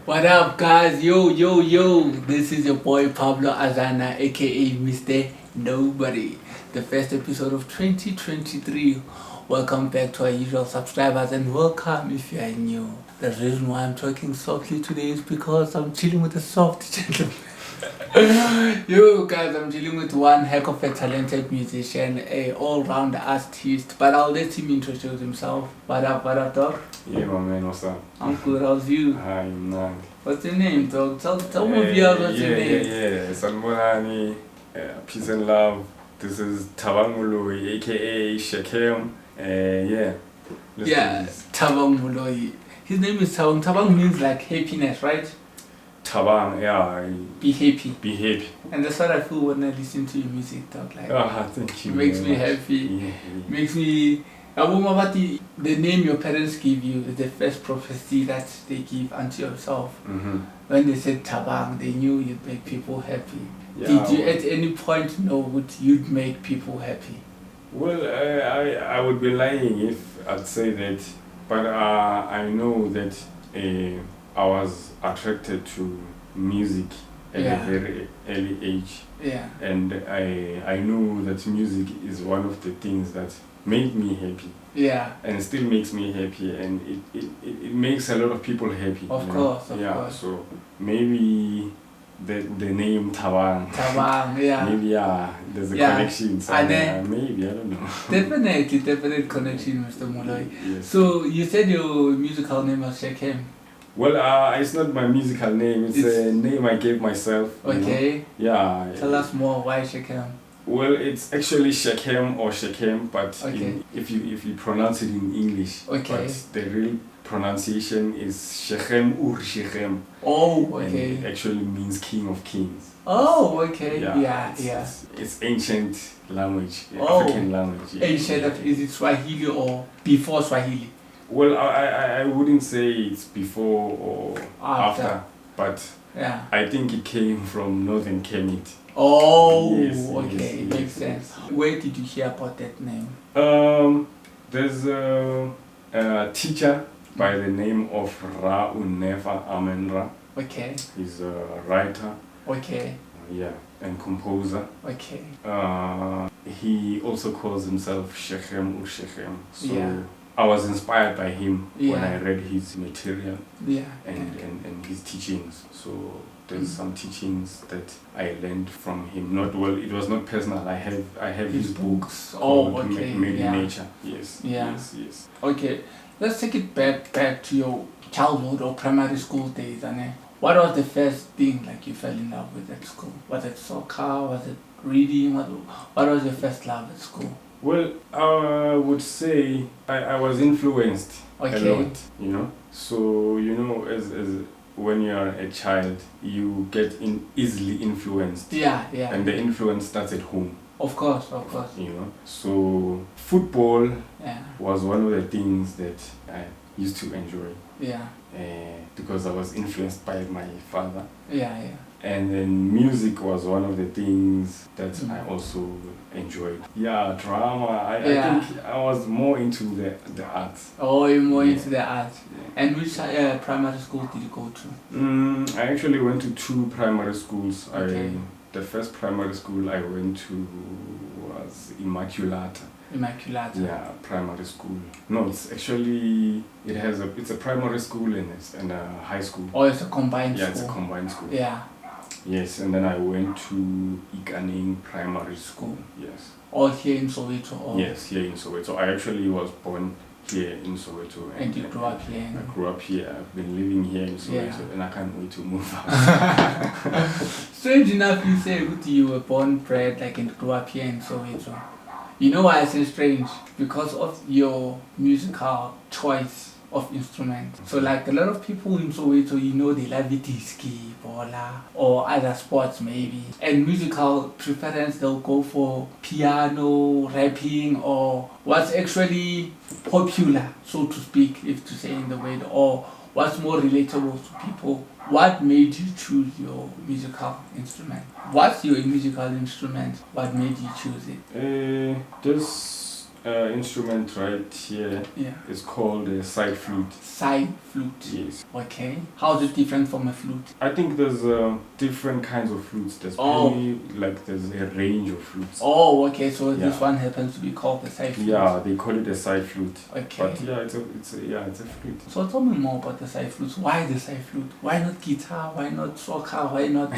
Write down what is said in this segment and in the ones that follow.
What up, guys? Yo. This is your boy Pablo Azana, aka Mr. Nobody. The first episode of 2023. Welcome back to our usual subscribers and welcome if you are new. The reason why I'm talking softly today is because I'm chilling with a soft gentleman. Yo guys, I'm dealing with one heck of a talented musician, a all-round artist, but I'll let him introduce himself. What up, dog? Yeah, my man, what's up? I'm good, how's you? Hi, man. What's your name, dog? Tell me viewers what's your name. Yeah. Sanbonani, peace and love. This is Thabang Moloi, aka Shekem. Thabang Moloi. His name is Thabang. Thabang means like happiness, right? Thabang, yeah. Be happy. Be happy. And that's what I feel when I listen to your music, dog. Like, thank you. It makes me happy. Yeah. Makes me. The name your parents give you is the first prophecy that they give unto yourself. Mm-hmm. When they said Thabang, they knew you'd make people happy. Yeah. Did you at any point know you'd make people happy? Well, I would be lying if I'd say that, but I know that I was attracted to music at a very early age. Yeah. And I know that music is one of the things that made me happy. Yeah. And still makes me happy, and it makes a lot of people happy. Of course. So maybe the name Thabang. Maybe there's a connection somewhere. Maybe, I don't know. Definite connection, Mr. Moloi. Yes. So you said your musical name was Shekem. Well, it's not my musical name. It's a name I gave myself. Okay. Yeah. Tell us more. Why Shekem? Well, it's actually Shekem or Shekem, but if you pronounce it in English, but the real pronunciation is Shechem ur Shechem. Oh, okay. And it actually means King of Kings. Oh, okay. It's ancient language, African language. Yeah. Ancient, is it Swahili or before Swahili? Well, I wouldn't say it's before or after, but I think it came from Northern Kemet. Oh, yes, makes sense. Where did you hear about that name? There's a teacher by the name of Ra Unefa Amenra. Okay. He's a writer. Okay. And composer. Okay. He also calls himself Shechem ur Shechem. So I was inspired by him when I read his material and his teachings. So there's some teachings that I learned from him. It was not personal. I have his books. Made in Nature. Yes. Okay, let's take it back to your childhood or primary school days. And what was the first thing like you fell in love with at school? Was it soccer? Was it reading? What was your first love at school? Well, I would say I was influenced a lot, So, as when you are a child, you get easily influenced. And the influence starts at home. Of course. So football was one of the things that I used to enjoy. Because I was influenced by my father. And then music was one of the things that I also enjoyed. Drama. I think I was more into the arts. Oh, you're more into the arts. And which primary school did you go to? I actually went to 2 primary schools. The first primary school I went to was Immaculata. Yeah, primary school. No, it's actually it's a primary school and a high school. Oh, it's a combined school. Yeah, it's a combined school. Yeah. Yes, and then I went to Ikaning Primary School. Yes. All here in Soweto? Yes, here in Soweto. I actually was born here in Soweto. And you grew up here? I grew up here. I've been living here in Soweto and I can't wait to move out. Strange enough, you say you were born, bred, and grew up here in Soweto. You know why I say strange? Because of your musical choice of instruments. So a lot of people in Soweto, they love ski, bola, or other sports maybe. And musical preference, they'll go for piano, rapping, or what's actually popular, so to speak, if to say in the word, or what's more relatable to people. What made you choose your musical instrument? What's your musical instrument? What made you choose it? There's instrument right here is called a side flute. Side flute? Yes. Okay. How is it different from a flute? I think there's different kinds of flutes. There's there's a range of flutes. Oh, okay. So this one happens to be called the side flute. Yeah, they call it a side flute. Okay. But yeah, it's a flute. So tell me more about the side flutes. Why the side flute? Why not guitar? Why not soccer? Why not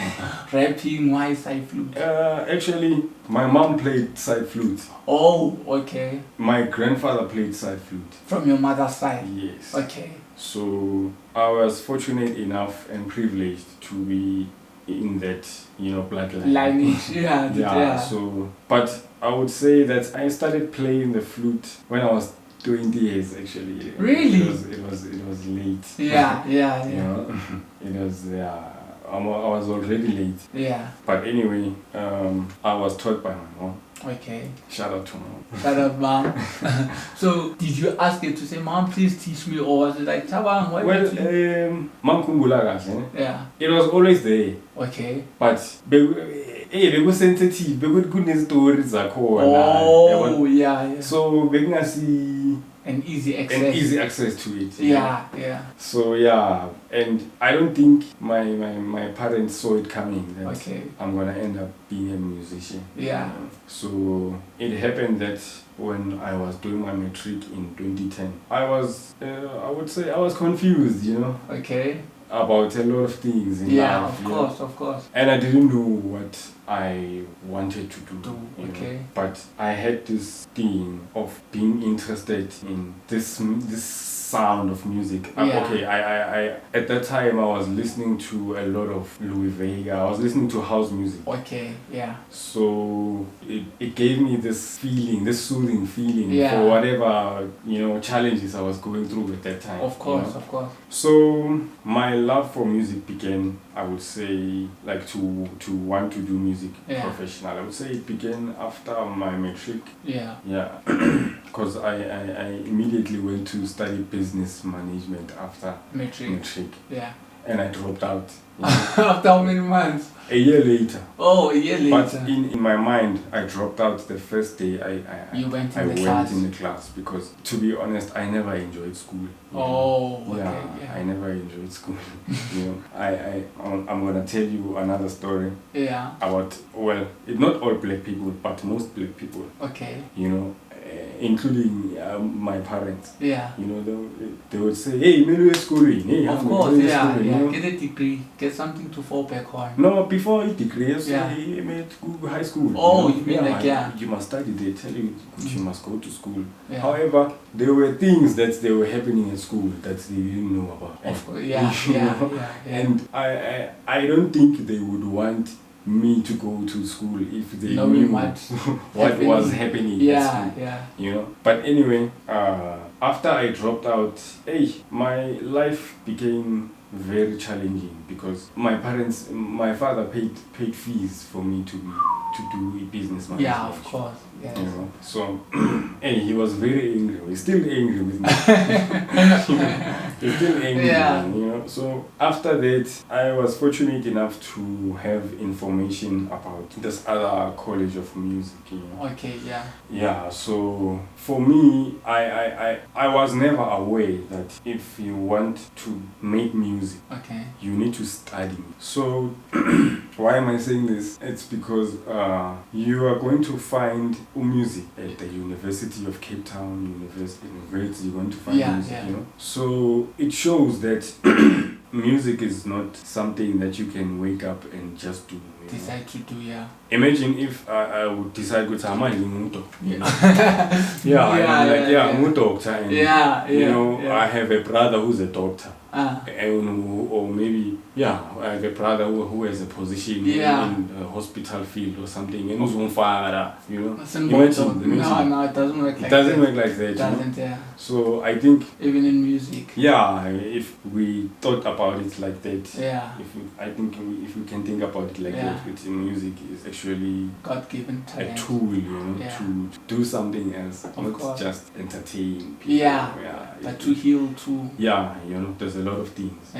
rapping? Why side flute? Actually, my mom played side flute. Oh, okay. My grandfather played side flute. From your mother's side? Yes. Okay. So I was fortunate enough and privileged to be in that, bloodline. Lineage, yeah. So, but I would say that I started playing the flute when I was 20 years actually. Really? It was late. Yeah. It was I was already late. Yeah. But anyway, I was taught by my mom. Okay. Shout out to mom. Shout out, mom. So, did you ask her to say, Mom, please teach me, or was it like, Thabang, why did you? Mom kumbula kahle. Yeah. It was always there. Okay. But bekusensitive, bekunestories zakhona. Oh, yeah. So bekungasi an easy access to it. Yeah. So and I don't think my parents saw it coming that I'm gonna end up being a musician. Yeah. So it happened that when I was doing my matric in 2010, I would say I was confused, Okay. about a lot of things in life. Of course. And I didn't know what I wanted to do. Okay. But I had this thing of being interested in this sound of music. I at that time I was listening to a lot of Louis Vega. I was listening to house music. Okay, yeah. So it gave me this feeling, this soothing feeling for whatever, challenges I was going through at that time. Of course. So my love for music began, I would say, like to want to do music professional. I would say it began after my matric. Yeah. Because I immediately went to study business management after matric. Yeah. And I dropped out. After how many months? A year later. Oh, a year later. But in my mind, I dropped out the first day I went in the class because, to be honest, I never enjoyed school. I never enjoyed school. I'm gonna tell you another story. Yeah. About not all black people, but most black people. Okay. Including my parents. Yeah. They would say, "Hey, maybe schooling. Hey, of course, get a degree, get something to fall back on." No, before a degree, you made high school. Oh, you mean you must study. They tell you you must go to school. Yeah. However, there were things that they were happening in school that they didn't know about. Of course, And I don't think they would want me to go to school if they knew what was happening in school. But anyway, after I dropped out, my life became very challenging because my father paid fees for me to do business management. Yeah, of course. Yes. So he was very angry. He's still angry with me. He's still angry with me, So after that, I was fortunate enough to have information about this other college of music. Okay, yeah. Yeah, so for me, I was never aware that if you want to make music, you need to study. So why am I saying this? It's because you are going to find music at the University of Cape Town, University, you're going to find music, So it shows that music is not something that you can wake up and just do. Decide to do, Imagine if I would decide to I'm a doctor. I'm a doctor, and I have a brother who's a doctor. Or maybe I have a brother who has a position in the hospital field or something, and who's on fire, Imagine, no, it doesn't work like that. It doesn't work like that. It doesn't, So I think even in music. If we thought about it like that, if we can think about it like that, with music is actually God-given talent. A tool, to do something else, not just entertain people. But to heal too. There's a lot of things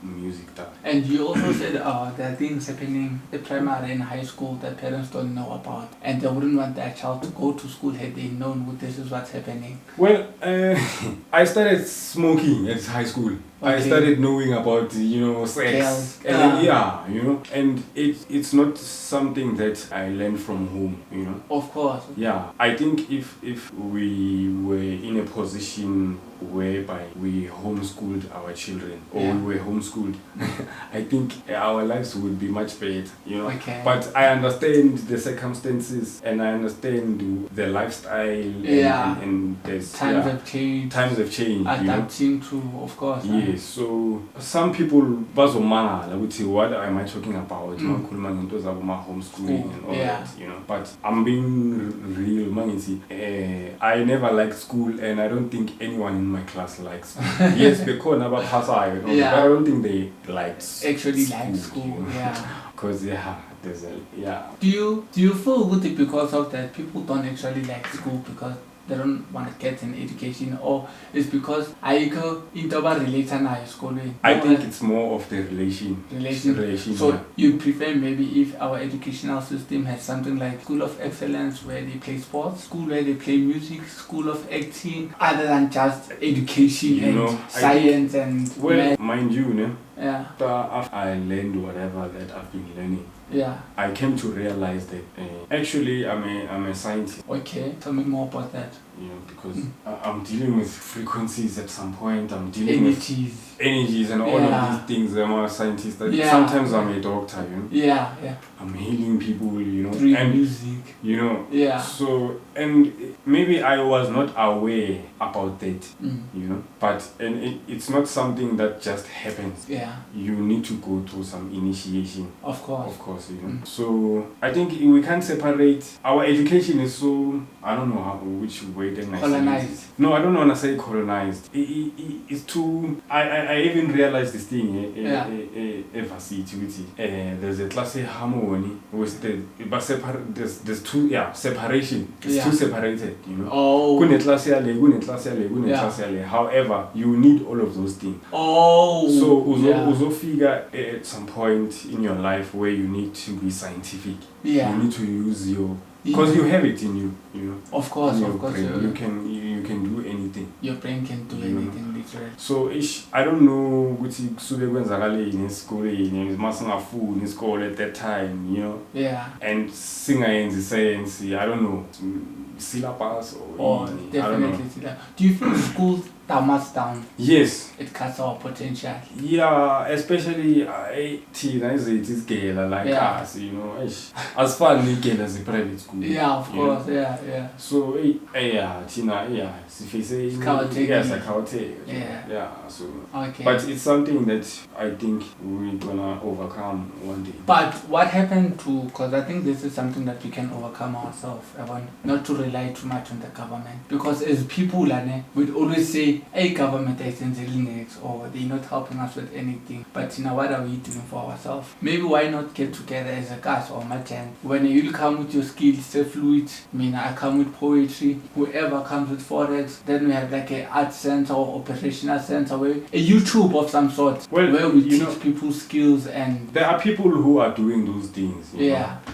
music stuff. And you also said there are things happening in primary and high school that parents don't know about, and they wouldn't want their child to go to school had they known this is what's happening. Well, I started smoking at high school. Okay. I started knowing about, sex. And it's not something that I learned from home, Of course. Yeah, I think if we were in a position whereby we homeschooled our children, or we were homeschooled, I think our lives would be much better, Okay. But I understand the circumstances, and I understand the lifestyle, and there's times have changed. Times have changed. Adapting to, of course. Yes. So some people bazomangala ukuthi what am I talking about? Makhuluma ngento zabo homeschooling and all that, But I'm being real, mangithi. I never liked school, and I don't think anyone in my class likes school. Yes, bekhona abaphasayo, but I don't think they liked school. Because there's Do you feel good because of that people don't actually like school because they don't want to get an education, or it's because ayikho into abarelate nayo esikolweni? I think it's more of the relation. So you prefer maybe if our educational system has something like school of excellence where they play sports, school where they play music, school of acting, other than just education and science and math. Mind you, after I learned whatever that I've been learning, I came to realize that actually I'm a scientist. Okay, tell me more about that. Because I'm dealing with frequencies at some point. I'm dealing with energies and all of these things. I'm a scientist. Sometimes I'm a doctor. I'm healing people. Through music. So and maybe I was not aware about that. But it's not something that just happens. You need to go through some initiation. Of course. So I think we can't separate. Our education is so, I don't know which way then I colonized. say it. No, I don't want to say colonized. It's too. I even realized this thing. There's a class harmony with there's two separation. It's too separated. Class. However, you need all of those things. So uzo figure at some point in your life where you need to be scientific. You need to use your, because you have it in you. Of course. You can do anything. Your brain can do anything, literally. So I don't know which sube kwenzakale in school, masingafuni in school at that time, And singayenzi science, I don't know, syllabus or definitely syllabus. Do you feel schools dumbs down? Yes. It cuts our potential. Yeah, especially Tina is girl like us, as far as girl as a private school. Yeah, of course, So Tina, so okay. But it's something that I think we're gonna overcome one day. But what happened to, because I think this is something that we can overcome ourselves, not to rely too much on the government, because as people we'd always say, hey, government isn't next, or they're not helping us with anything. But what are we doing for ourselves? Maybe why not get together as a cast or matan? When you'll come with your skills, fluid, I come with poetry, whoever comes with forex, then we have like an art center or operational center, where a YouTube of some sort, where we teach people skills. And there are people who are doing those things.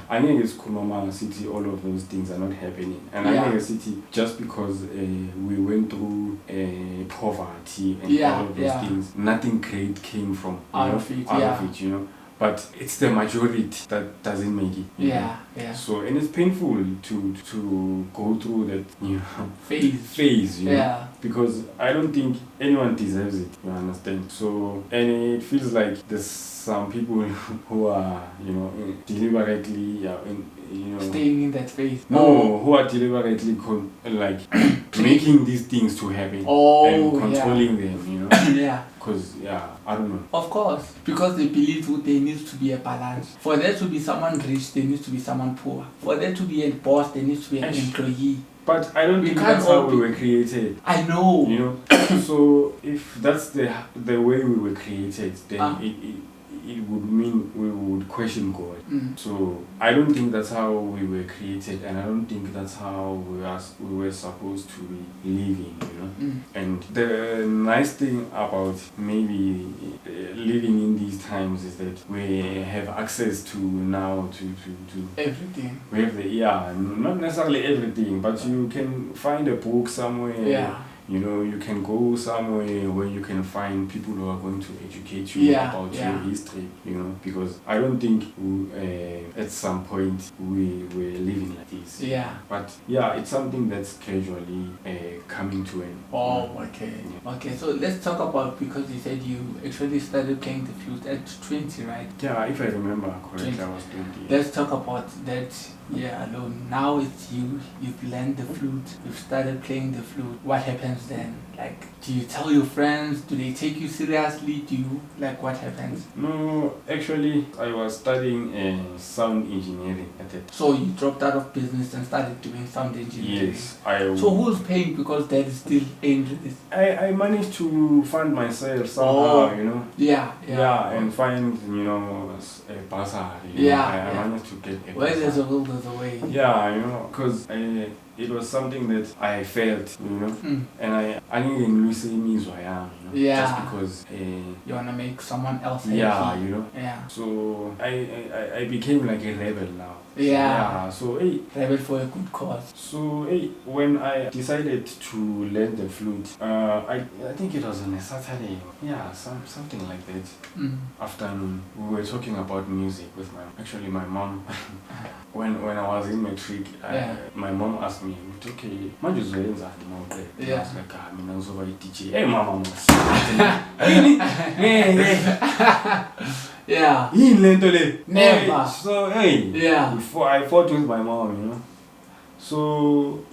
I think it's Kumama City, all of those things are not happening. And I think a city, just because we went through poverty and all of those things, nothing great came from out of it. But it's the majority that doesn't make it. So, and it's painful to go through that phase. Because I don't think anyone deserves it. You understand? So, and it feels like there's some people who are deliberately staying in that phase. No, who are deliberately making these things to happen and controlling them. Because I don't know. Of course, because they believe there needs to be a balance. For there to be someone rich, there needs to be someone poor. For there to be a boss, there needs to be an employee. But I don't think that's how we were created. I know. So if that's the way we were created, then it would mean we would question God. So I don't think that's how we were created, and I don't think that's how we were supposed to be living, And the nice thing about maybe living in these times is that we have access to now to everything. We have not necessarily everything, but you can find a book somewhere. Yeah. You can go somewhere where you can find people who are going to educate you about your history, because I don't think at some point we were living like this. Yeah. But it's something that's gradually coming to an. Oh, okay. Yeah. Okay, so let's talk about, because you said you actually started playing the flute at 20, right? Yeah, if I remember correctly, 20. I was 20. Let's talk about that year alone. Now it's you've learned the flute, you've started playing the flute. What happens then? Like, do you tell your friends? Do they take you seriously? What happens? No, actually, I was studying sound engineering at it. So you dropped out of business and started doing sound engineering? Yes. So who's paying, because that is still aimed at this? I managed to fund myself somehow, Yeah, and find, a bursary. I managed to get a bursary. Where there's a will, there's a way. Yeah, because it was something that I felt, and I didn't listen me who I am, just because you wanna make someone else happy. Yeah. So I became like a rebel now. So rebel for a good cause. So when I decided to learn the flute, I think it was on a Saturday. Something like that. Afternoon, we were talking about music with my mom. When I was in matric, my mom asked me, okay, manje uzoyenzani uma uqeda? I was like, mina ngizoba i-DJ. Hey mama, really? Yeah. Never. So before I fought with my mom, So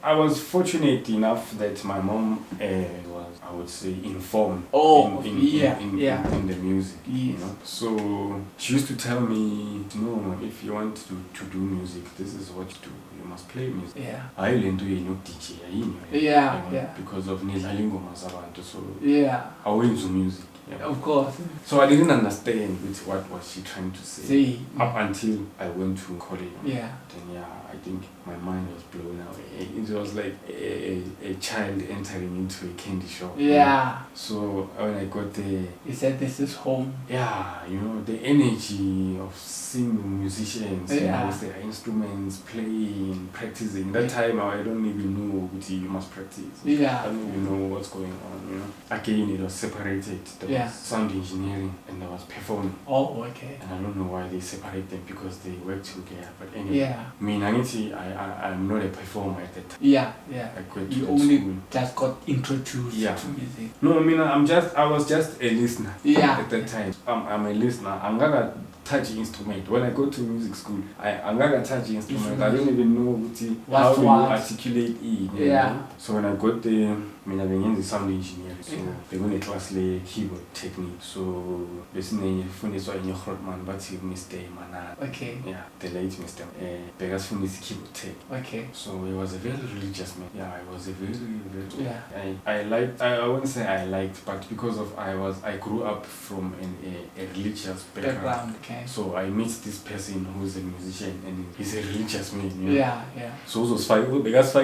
I was fortunate enough that my mom was, I would say, informed in the music. So she used to tell me, no, if you want to do music, this is what you do. You must play music. I learned to DJ. Because of Nilalingo Masabanto. So I went to music. Of course. So I didn't understand what was she trying to say up until I went to college. Then I think my mind was blown away. It was like a child entering into a candy shop. So when I got there, you said this is home. The energy of seeing musicians, with their instruments, playing, practicing. That time I don't even know what you must practice. I don't even know what's going on. Again, it was separated. There was sound engineering and there was performing. Oh, okay. And I don't know why they separate them, because they work together. But anyway, I'm not a performer at that time. You only just got introduced to music. No, I was just a listener at that time. I'm a listener. I'm gonna touch instrument. When I go to music school, I'm gonna touch instrument. I don't even know how to articulate it. So when I got there, the sound engineering. So they went a class keyboard technique. So basically, fundiswa in your man, but Mr. Manan. Okay. The late Mr. Begas fundis keyboard tech. Okay. So he was a very religious man. I was a very I wouldn't say I liked, but because of I grew up from a religious background. Okay. So I meet this person who's a musician and he's a religious man. So it was Begas So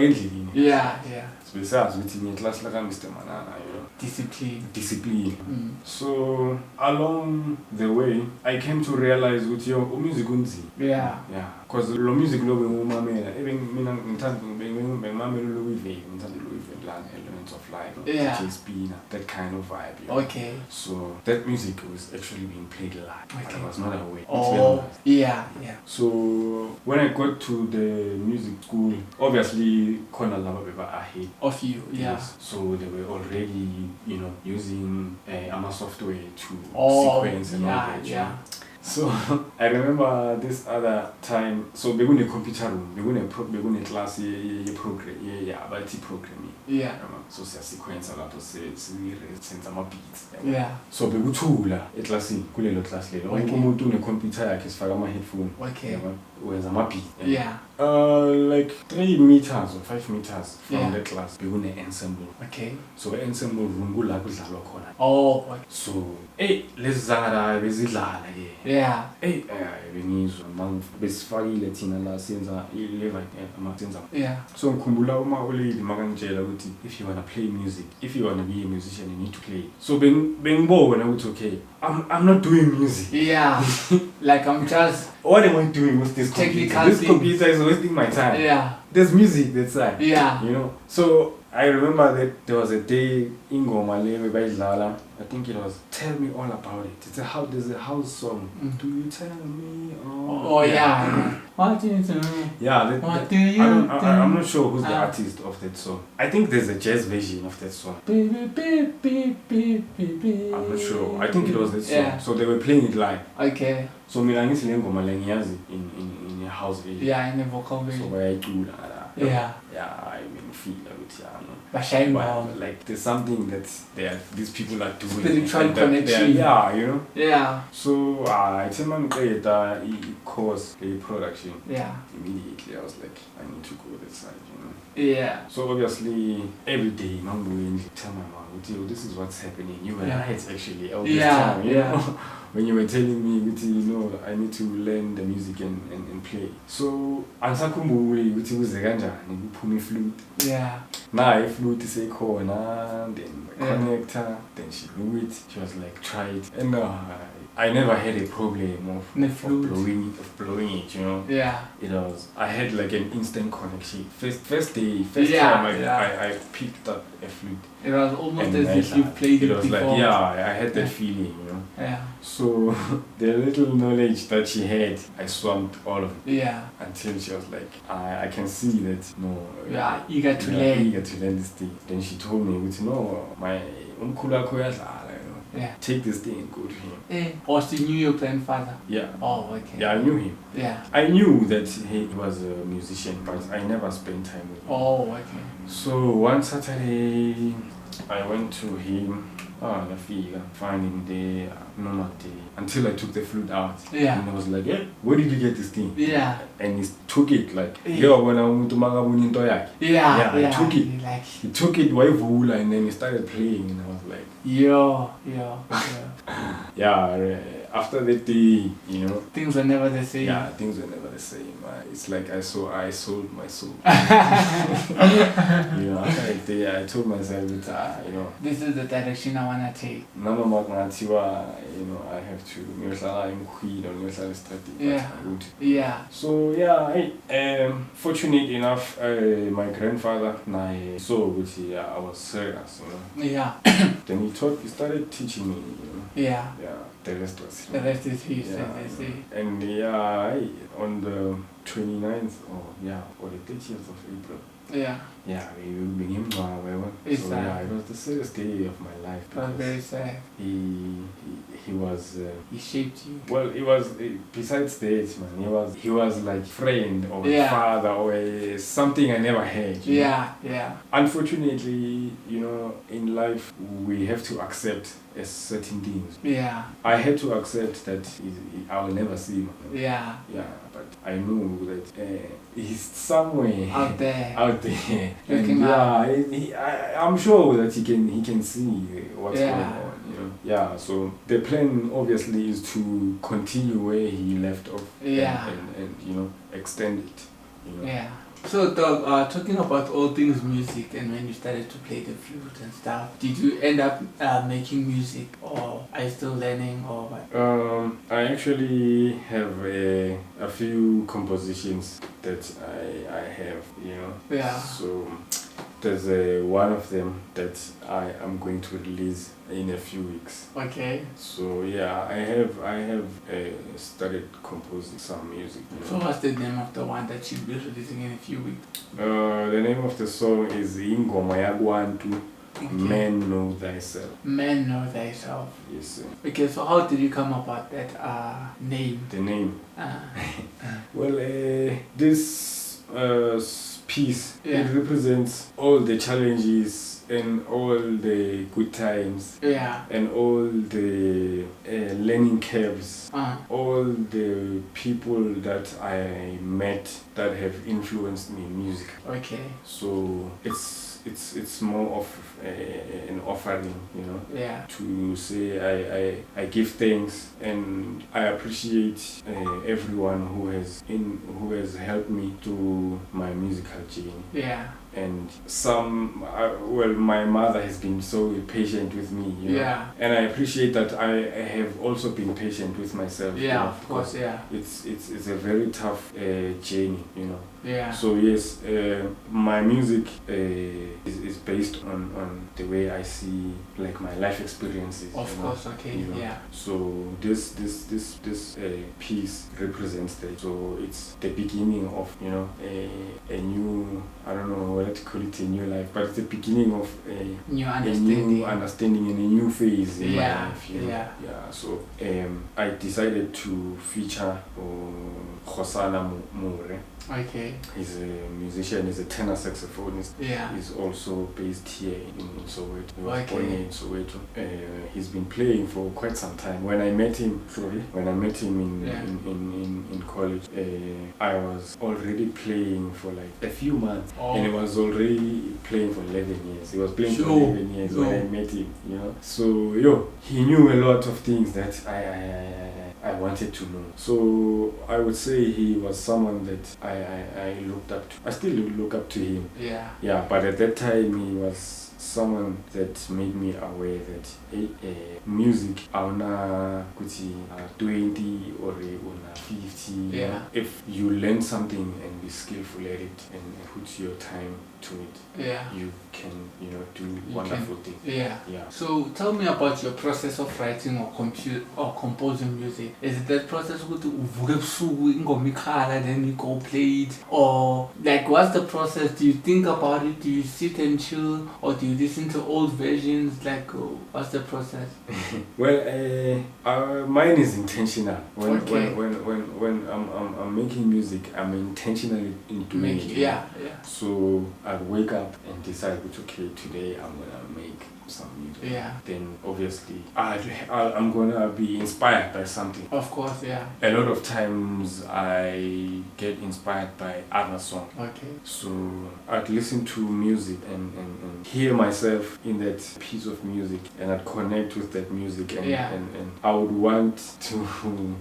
besides within class like Mr. Manana, discipline. So along the way, I came to realize with your music unzi. Because the music lo bengumamela, even mina bengumamela lo elements of life, TSP, that kind of vibe. Okay. So that music was actually being played live, but I was not aware. So when I got to the music school, obviously Kona Lama Beba ahead of you. So they were already, using AMA software to sequence and all that. So I remember this other time, so bekune computer room, bekune class ye-program, ye-abathi programming. Yeah. So siyasequenza lapho senza ama-beats. Yeah. So bekuthula eklasini, kulelo class lelo. Wonke umuntu une-computer yakhe sifaka ama-headphone. Okay. Wenza ama-beat. Yeah. Like 3 meters or 5 meters from the class, bekune ensemble. Okay. So ensemble room kula kudlalwa khona. Oh, okay. So, lezi zangara bezidlala ke. Yeah. Bengizwa besifakile thina la senza senza. Yeah. So ngikhumbula uma ulady makangitshela ukuthi if you want to play music, if you want to be a musician, you need to play. So bengibona ukuthi okay, I'm not doing music. Yeah. Like I'm just what am I doing with this computer? This computer is wasting my time. Yeah. There's music that's like. Yeah. You know. So I remember that there was a day in Gomale by Lala. I think it was Tell Me All About It. There's a house song. Do you tell me all? Oh yeah. What do you do? Yeah. What do you do? I'm not sure who's the artist of that song. I think there's a jazz version of that song. I'm not sure. I think it was that song. Yeah. So they were playing it live. Okay. So Milangis Gomale in a house version. Yeah, in a vocal version. So I do that. Yeah. Yeah, I mean, feel but like there's something that these people are doing. Spiritual connection. Yeah, you know. Yeah. So I tell my dad course a production. Yeah. Immediately I was like, I need to go that side, you know. Yeah. So obviously every day, Mom will tell my mom, this is what's happening. You were right actually all this time, you know. When you were telling me, you know, I need to learn the music and play. So, angisakhumbuki ukuthi kuze kanjani kuphuma flute. Yeah. Now flute isekhona, then connector, then she blew it. She was like, try it. And I never had a problem of blowing it, you know. Yeah. I had like an instant connection. First time I picked up a flute. It was almost as if you played it was before. Like, I had that feeling, you know. Yeah. So the little knowledge that she had, I swamped all of it. Yeah. Until she was like, I can see that, no. Yeah, eager to learn. Eager to learn this thing. Then she told me, my yeah. Take this thing and go to him. Oh, so you knew your grandfather? Yeah. Oh, okay. Yeah, I knew him. Yeah. I knew that he was a musician, but I never spent time with him. Oh, okay. So one Saturday, I went to him. Afriica, finding the normal day until I took the flute out. Yeah. And I was like, where did you get this thing? Yeah. And he took it like, yeah. He took it. Like, he took it, and then he started playing, and I was like, yeah. After that day, you know, things were never the same. Yeah, things were never the same. It's like I sold my soul. You know, after that day, I told myself that, you know, this is the direction I wanna take. You know, I have to. Yeah. Yeah. So yeah, fortunate enough, my grandfather I saw which I was serious, you know. Yeah. Then he started teaching me, you know. Yeah. Yeah. The rest was history. And on the 29th or the 30th of April. Yeah. Yeah, we begin so it was the saddest day of my life. It was very sad. He was he shaped you. Well, he was besides that, man. He was like friend or father or something I never had. Yeah. Unfortunately, you know, in life we have to accept certain things. Yeah. I had to accept that I will never see him. Yeah. Yeah, but I know that he's somewhere out there. And I'm sure that he can see what's going on. You know? Yeah. So the plan obviously is to continue where he left off. Yeah. And you know, extend it. You know? Yeah. So, Doug, talking about all things music and when you started to play the flute and stuff, did you end up making music or are you still learning or what? I actually have a few compositions that I have, you know. Yeah. So there's one of them that I am going to release in a few weeks. Okay. So yeah, I have started composing some music. You know. So what's the name of the one that you'll be releasing in a few weeks? The name of the song is Ingoma Yagwantu Man Know Thyself. Man Know Thyself. Yes, sir. Okay, so how did you come about that name? The name? Well, this piece, it represents all the challenges and all the good times, and all the learning curves, all the people that I met that have influenced me in music. Okay. So it's more of an offering, you know, to say I give thanks and I appreciate everyone who has helped me through my musical journey. And my mother has been so patient with me, you know? And I appreciate that I have also been patient with myself. Of course, It's a very tough journney, you know. So yes, my music is based on the way I see like my life experiences. Of course, okay, you know? So this piece represents that. So it's the beginning of, you know, a new, I don't know what to call it, a new life, but it's the beginning of a new understanding and a new phase in my life. You know? So I decided to feature Khosana More. Okay. He's a musician, he's a tenor saxophonist. He's also based here in Soweto. He was born in Soweto. He's been playing for quite some time. When I met him in college, I was already playing for like a few months. And he was already playing for 11 years. He was playing for 11 years when I met him, you know. So he knew a lot of things that I wanted to know. So I would say he was someone that I looked up to. I still look up to him. But at that time he was someone that made me aware that music auna kuti 20 or 50. If you learn something and be skillful at it and put your time to it, you can, you know, do wonderful things. So tell me about your process of writing or composing music. Is it that process then you go play it, or like what's the process? Do you think about it? Do you sit and chill, or do you listen to old versions? Like what's the process? Well, mine is intentional. When I'm making music, I'm intentionally doing it. So I wake up and decide, okay, today I'm gonna make some music. Then obviously I'm gonna be inspired by something. Of course, A lot of times I get inspired by other songs. So I'd listen to music and hear myself in that piece of music, and I'd connect with that music, and I would want to,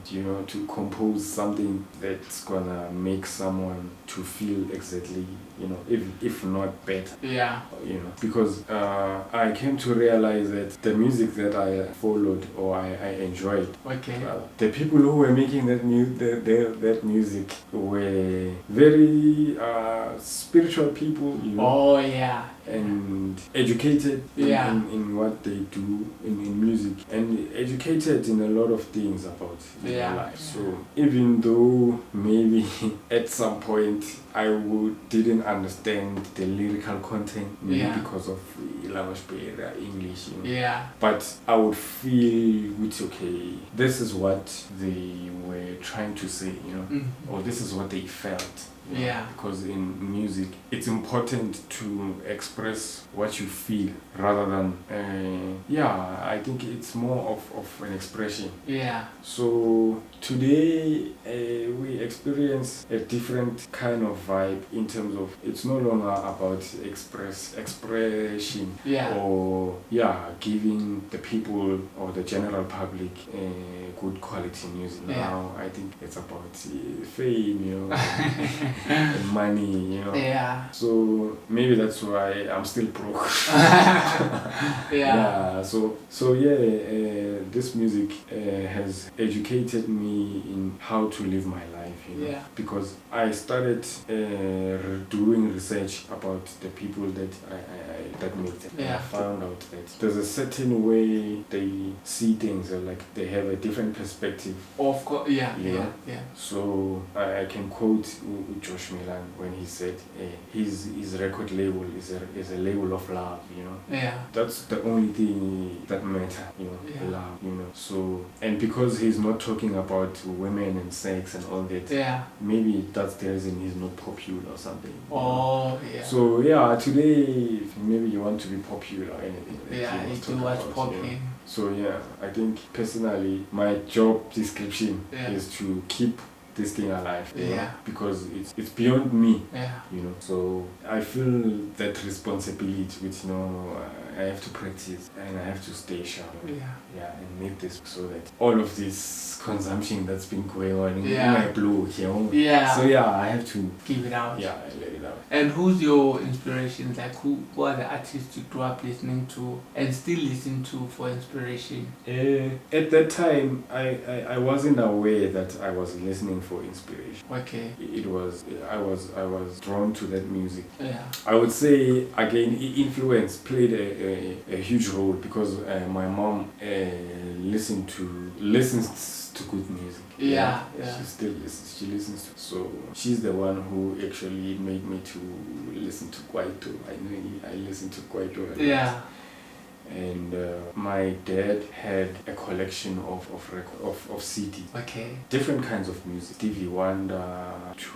you know, to compose something that's gonna make someone to feel exactly, you know, if not better. You know, because I came to realize that the music that I followed or I enjoyed, the people who were making that music were very spiritual people, you know. And educated in what they do in music, and educated in a lot of things about their life. So even though maybe at some point I didn't understand the lyrical content, maybe because of English, you know. But I would feel it's okay, this is what they were trying to say, you know, or this is what they felt. Because in music it's important to express what you feel rather than I think it's more of an expression. So today we experience a different kind of vibe in terms of it's no longer about expression or giving the people or the general public good quality music. Now I think it's about fame, you know. And money, you know. So maybe that's why I'm still broke. This music has educated me in how to live my life, you know. Because I started doing research about the people that that make them. And I found out that there's a certain way they see things, or like they have a different perspective. Of course, So I can quote Josh Milan when he said his record label is a label of love, you know. Yeah. That's the only thing that matters, you know, love, you know. So, and because he's not talking about women and sex and all that, maybe that's the reason he's not popular or something. Oh, yeah. So, yeah, today, maybe you want to be popular or anything. Yeah, you do what's popping. Yeah. So, yeah, I think personally, my job description is to keep this thing alive, you know, because it's beyond me, you know. So I feel that responsibility, which, you know, I have to practice and I have to stay sharp, and make this so that all of this consumption that's been going on in my blue here, so I have to give it out. Yeah, I let it out. And who's your inspiration? Like who are the artists you grew up listening to and still listen to for inspiration? At that time, I wasn't aware that I was listening for inspiration. Okay. I was drawn to that music. Yeah. I would say again, influence played a huge role because my mom listens to good music. Yeah. She still listens. She listens to. So she's the one who actually made me to listen to Kwaito. I listened to Kwaito. Yeah. And my dad had a collection of CDs. Okay. Different kinds of music. Stevie Wonder to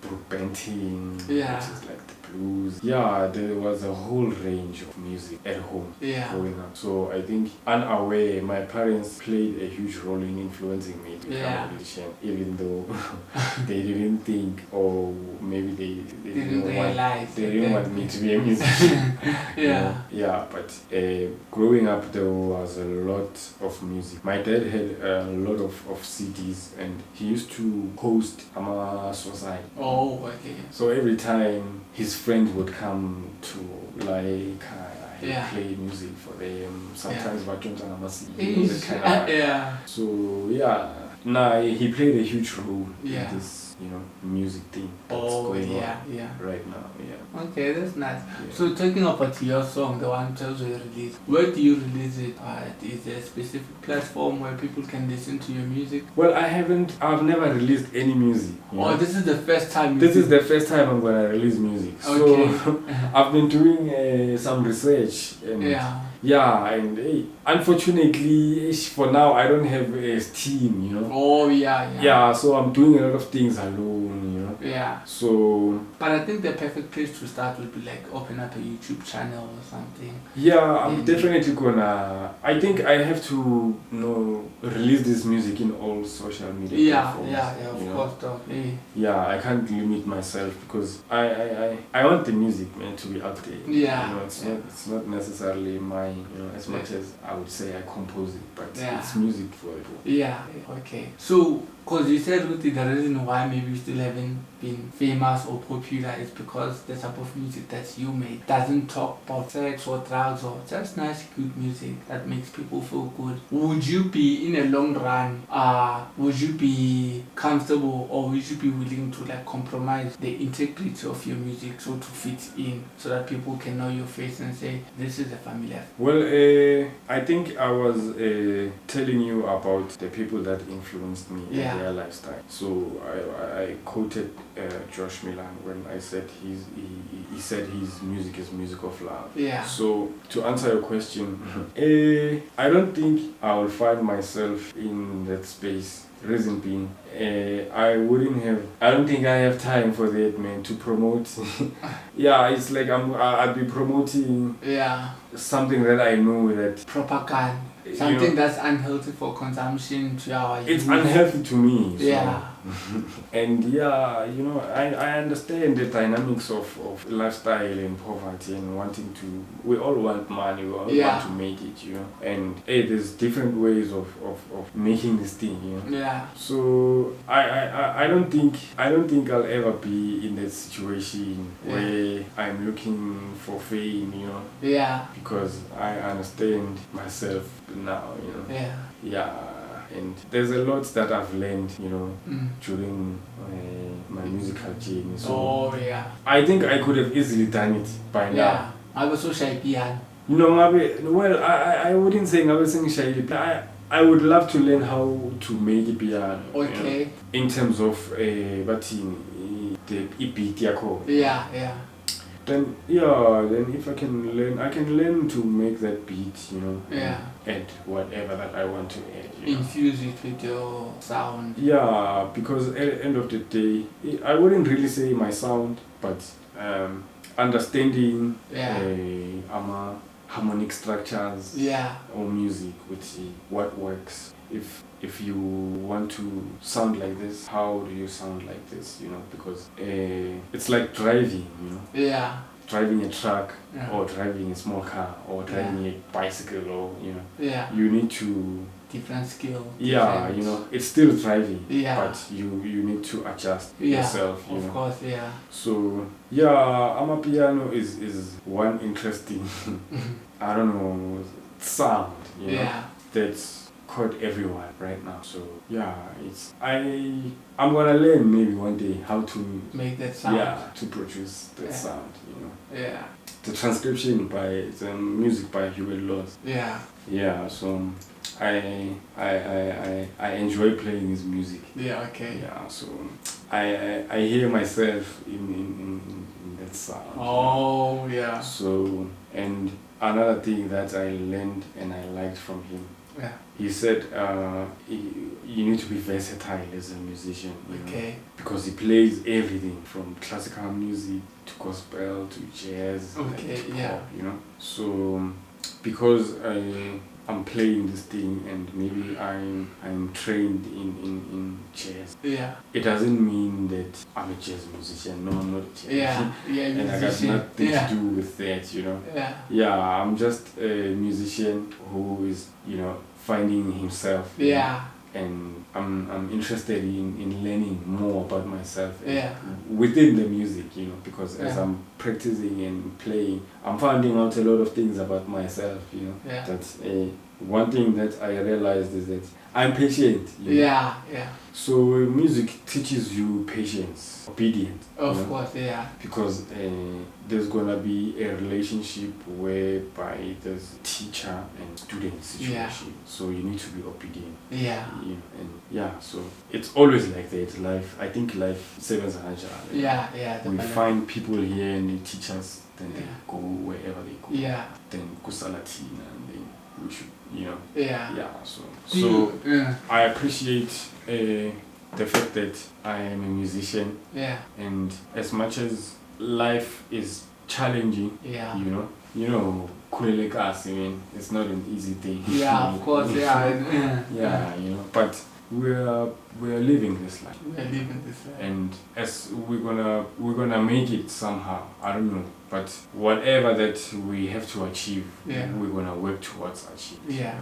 Brooke Benton, which is like the blues. Yeah, there was a whole range of music at home growing up. So I think unaware, my parents played a huge role in influencing me to become a musician, even though they didn't think, or maybe they didn't want me to be a musician. But growing up there was a lot of music. My dad had a lot of CDs and he used to host Ama Society. Oh, okay. So every time his friends would come to play music for them. Sometimes So he played a huge role in this, you know, music thing that's going on right now. Okay, that's nice. So talking about your song, the one Tells you release, where do you release it? Is there a specific platform where people can listen to your music? Well, I've never released any music. This is the first time This is the first time I'm gonna release music. Okay. So I've been doing some research and and unfortunately for now I don't have a team, you know. So I'm doing a lot of things alone, you know. So but I think the perfect place to start would be like open up a YouTube channel or something. I'm definitely gonna. I think I have to, you know, release this music in all social media platforms. Of course. I can't limit myself because I want the music, man, to be out there. You know, it's not necessarily mine, you know, as much as I would say I compose it, but it's music for it. Okay. So, because you said, Ruthie, the reason why maybe you still haven't been famous or popular is because the type of music that you make doesn't talk about sex or drugs or just nice, good music that makes people feel good. Would you be, in a long run, would you be comfortable or would you be willing to like compromise the integrity of your music so to fit in so that people can know your face and say, this is a familiar? Well, I think I was telling you about the people that influenced me in their lifestyle. So I quoted Josh Milan when I said he said his music is music of love. So to answer your question, I don't think I will find myself in that space. Reason being, I don't think I have time for that, man, to promote. It's like I'll be promoting something that I know that propaganda, something that's unhealthy for consumption to our youth. It's unhealthy to me. So. And you know, I understand the dynamics of lifestyle and poverty and wanting to. We all want money. We all want to make it, you know. And there's different ways of making this thing, you know. So I don't think I'll ever be in that situation where I'm looking for fame, you know. Because I understand myself now, you know. And there's a lot that I've learned, you know, during my musical journey. So I think I could have easily done it by now. I was so shy, you know, well, I wouldn't say I was shy, but I would love to learn how to make piano. Okay. You know, in terms of the beat yakho. Yeah, yeah. Then if I can learn to make that beat, you know. Yeah. Add whatever that I want to add. Infuse it with your sound. Yeah, because at the end of the day, I wouldn't really say my sound, but understanding harmonic structures or music, which what works. If you want to sound like this, how do you sound like this? You know, because it's like driving. You know. Yeah. Driving a truck or driving a small car or driving a bicycle, or you need to different skill. Yeah, you know, it's still driving. Yeah. But you need to adjust yourself. You of know. course, yeah. So amapiano is one interesting I don't know sound. You know, that's caught everyone right now. So I'm gonna learn maybe one day how to make that sound. Yeah, to produce that sound, you know. Yeah. The transcription by the music by Huey Lewis. Yeah. Yeah, so I enjoy playing his music. Yeah, okay. Yeah, so I hear myself in that sound. Oh, yeah. So, and another thing that I learned and I liked from him, he said you need to be versatile as a musician. You know, because he plays everything from classical music to gospel to jazz. Okay, to pop, you know. So because I'm playing this thing and maybe I'm trained in jazz. Yeah. It doesn't mean that I'm a jazz musician. No, I'm not a jazz musician. And I got nothing to do with that, you know. Yeah. Yeah, I'm just a musician who is, you know, finding himself. Yeah. And I'm interested in learning more about myself within the music, you know, because as I'm practicing and playing, I'm finding out a lot of things about myself, you know. Yeah. That's one thing that I realized is that I'm patient. You know? Yeah, yeah. So music teaches you patience, obedience. Of course, yeah. Because there's gonna be a relationship whereby there's teacher and student situation. Yeah. So you need to be obedient. Yeah. So it's always like that. Life, I think life sevens and we find people here and they teach us, then they go wherever they go. Yeah. Then Kusalatina and then we should, you know. Yeah. Yeah. So I appreciate the fact that I am a musician. Yeah. And as much as life is challenging, you know, Kulelekas, I mean, it's not an easy thing. Yeah, of course, yeah. Yeah, you know, but we are living this life. We are living this life. And as we're gonna make it somehow. I don't know. But whatever that we have to achieve, we're gonna work towards achieving. Yeah.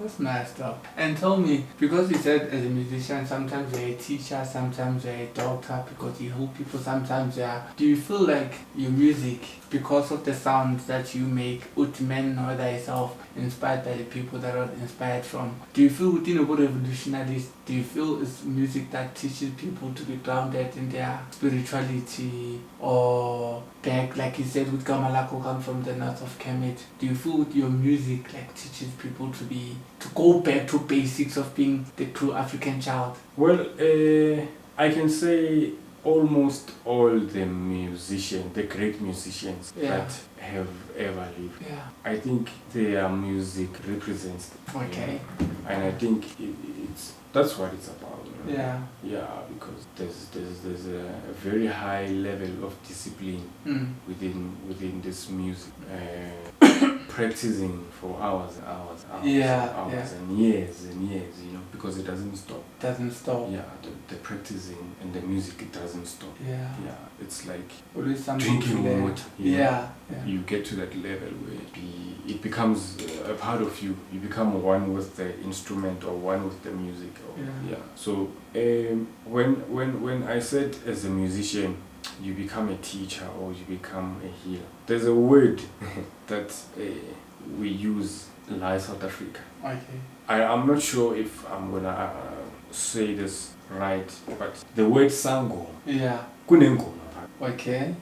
That's nice stuff. And tell me, because you said as a musician, sometimes you're a teacher, sometimes you're a doctor, because you help people, sometimes do you feel like your music, because of the sounds that you make, Utmen or thyself, inspired by the people that are inspired from, do you feel within a good revolutionaries, do you feel it's music that teaches people to be grounded in their spirituality, or back, like you said, with Gamalako come from the north of Kemet, do you feel your music like teaches people to go back to basics of being the true African child? Well, I can say almost all the musicians, the great musicians that have ever lived, I think their music represents them. Okay. And I think that's what it's about. You know? Yeah, because there's a very high level of discipline within this music. Practicing for hours and hours and years, you know, because it doesn't stop. Doesn't stop. Yeah, the practicing and the music, it doesn't stop. Yeah, it's like drinking water. You get to that level where it becomes a part of you. You become one with the instrument or one with the music. So when I said as a musician, you become a teacher or you become a healer, there's a word that we use in South Africa. Okay. I'm not sure if I'm gonna say this right, but the word sango. Yeah. Kunengoma. Okay.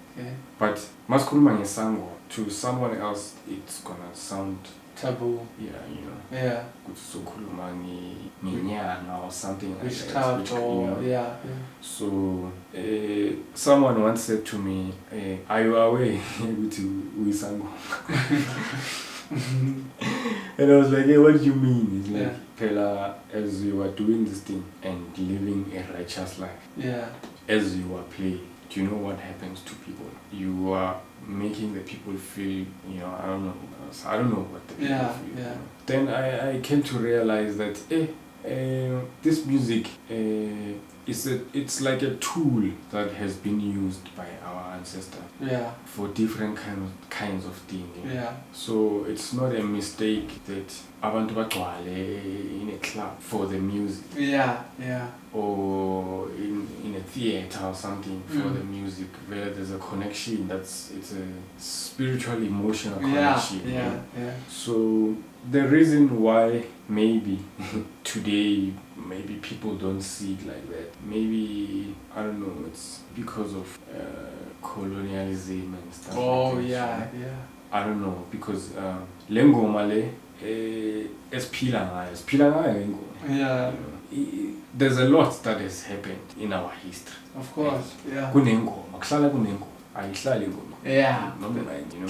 But maskuluma sango, to someone else it's gonna sound taboo. Yeah, you know. Yeah. So or something like that. Which, you know? Yeah. So someone once said to me, "Are you aware with Wisango?" And I was like, "Hey, what do you mean?" It's like, Pela, as you are doing this thing and living a righteous life, as you are playing, do you know what happens to people? You are making the people feel, you know, I don't know what the people feel. You know? Then I came to realize that this music it's like a tool that has been used by our ancestors for different kinds of things. You know? So it's not a mistake that abantu bagcwale in a club for the music. Or in a theater or something for the music, where there's a connection. It's a spiritual, emotional connection. So the reason why maybe today maybe people don't see it like that, maybe, I don't know, it's because of colonialism and stuff. I don't know, because lengoma le esphila ngayo. There's a lot that has happened in our history. Of course, kunengoma, kuhlala kunengoma, ayihlali ingoma. You know,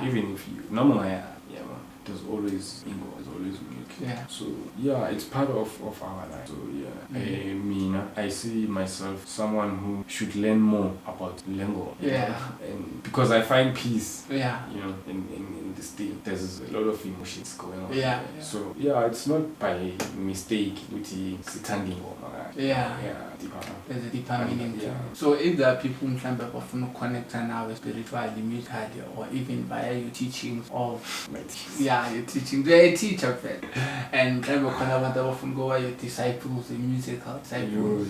even if you noma there's always ingoma, there's always music. So it's part of our life. So I see myself someone who should learn more about lengo. And because I find peace. You know, in this thing, there's a lot of emotions going on. So it's not by mistake with the sitandi ngoma. There's a deeper meaning to it. So if there are people who can connect now spiritually, musically, or even via your teachings of your teaching, they're a teacher, and go your disciples, the musical disciples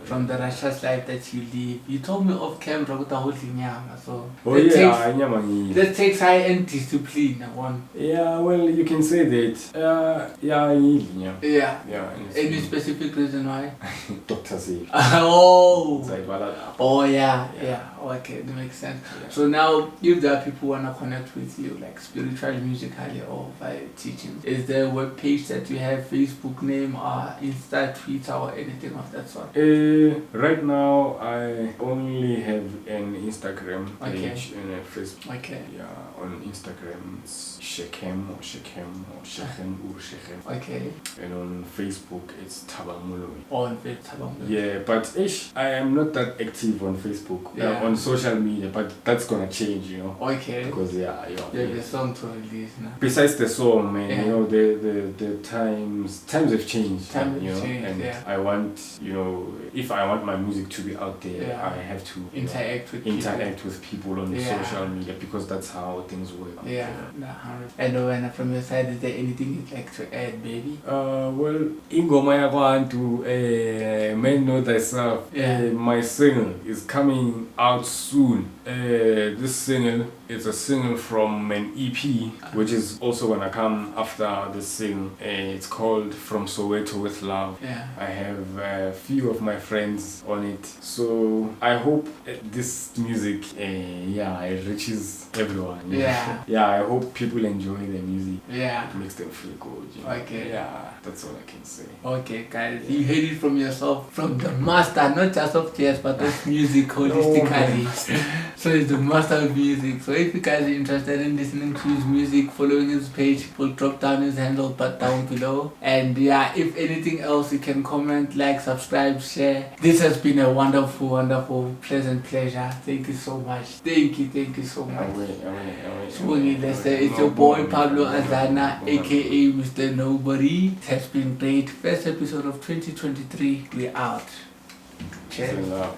from the righteous life that you live. You told me off camera with the whole thing, so that takes high-end discipline. Well, you can say that. Any specific reason why? Doctor say. Okay, that makes sense. So now, if there are people who wanna connect with you, like spiritually, musically, or by teaching, is there a web page that you have, Facebook name, or Insta, Twitter, or anything of that sort? Right now, I only have an Instagram page and a Facebook. On Instagram it's Shechem or Shechem. And on Facebook it's Thabang Moloi. On Thabang Moloi. But I am not that active on Facebook, on social media, but that's gonna change, you know. Because the song to release now. Besides the song, man, you know, the times have changed. And I want, you know, if I want my music to be out there, I have to interact with people on social media, because that's how things work. And from your side, is there anything you'd like to add, baby? Well, ingoma yakwantu, man, know thyself. My single is coming out soon. This single is a single from an EP, which is also gonna come after the single. It's called From Soweto with Love. I have a few of my friends on it, so I hope this music it reaches everyone. I hope people enjoy the music. It makes them feel good, you know? That's all I can say. Okay, guys, you heard it from yourself, from the master, not just of jazz, but of music holistically. So it's the master of music. So if you guys are interested in listening to his music, following his page, we'll drop down his handle but down below. And if anything else, you can comment, like, subscribe, share. This has been a wonderful, wonderful, pleasant pleasure. Thank you so much. Thank you so much. It's your boy Pablo Azana, aka Mr. Nobody. It has been great. First episode of 2023. We're out. Cheers.